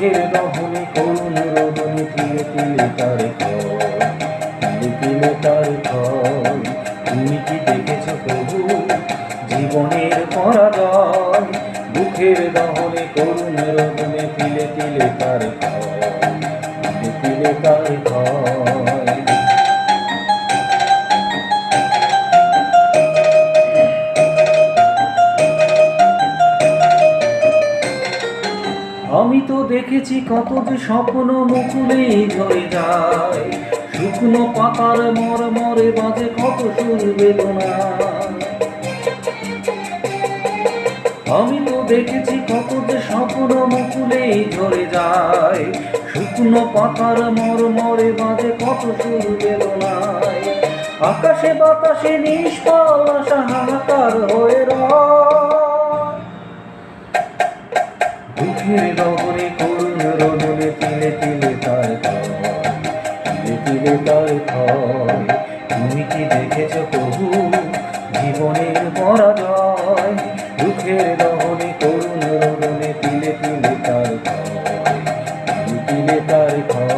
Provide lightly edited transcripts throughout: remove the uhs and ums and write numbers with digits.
দুঃখের দহনে করুণ রোদনে তিলে তিলে তার ঘর, তিলে তিলে তার ঘর। তুমি কি দেখেছ প্রভু জীবনের পরাজয়? দুঃখের দহনে করুণ রোদনে তিলে তিলে তার ঘর, তিলে তিলে তার ঘর। আমি তো দেখেছি কত যে স্বপ্ন মুকুলেই ঝরে যায়, শুকনো পাতার মরমরে বাজে কত সুর বেদনা। আমি তো দেখেছি কত যে স্বপ্ন মুকুলেই ঝরে যায়, শুকনো পাতার মরমরে বাজে কত সুর বেদনায়। আকাশে বাতাসে নিষ্ফল আশা হাহাকার হয়ে রয়। দুঃখের দহনে করুণ রোদনে তিলে তিলে তার ঘর, তিলে তিলে তার ঘর। তুমি কি দেখেছ প্রভু জীবনের পরাজয়? দুঃখের দহনে করুণ রোদনে তিলে তিলে তার ঘর, তিলে তিলে তার ঘর।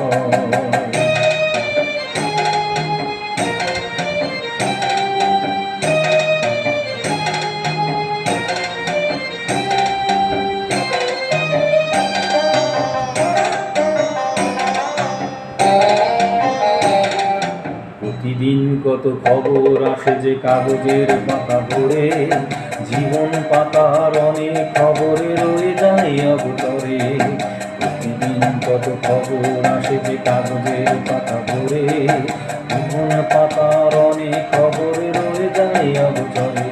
প্রতিদিন কত খবর আসে যে কাগজের পাতা ভরে, জীবন পাতার অনেক খবরে রয়ে যায় অবতরে। প্রতিদিন কত খবর আসে যে কাগজের পাতা ভরে, জীবন পাতার অনেক খবরে রয়ে যায় অবতরে।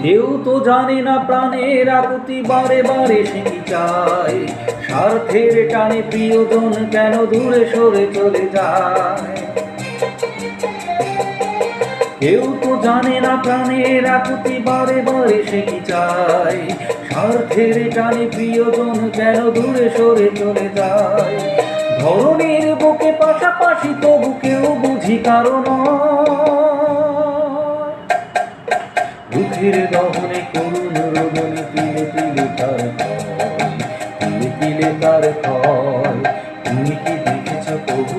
কেউ তো জানে না প্রাণের আকুতি বারে বারে সে কি চায়, স্বার্থের টানে প্রিয়জন কেন দূরে সরে চলে যায়। কেউ তো জানে না প্রাণের আকুতি বারে বারে সে কি চায়, স্বার্থের টানে প্রিয়জন কেন দূরে সরে চলে যায়। ধরনের বুকে পাশাপাশি তবু কেউ বুঝি কারণ। দুঃখের দহনে করুণ রোদনে তিলে তিলে তার ঘর, তিলে তিলে তার ঘর। তুমি কি দেখেছ প্রভু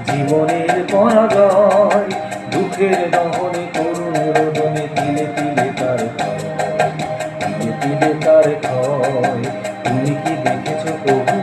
জীবনের পরাজয়? দুঃখের দহনে করুণ রোদনে তিলে তিলে তার ঘর, তিলে তিলে তার ঘর। তুমি কি দেখেছ প্রভু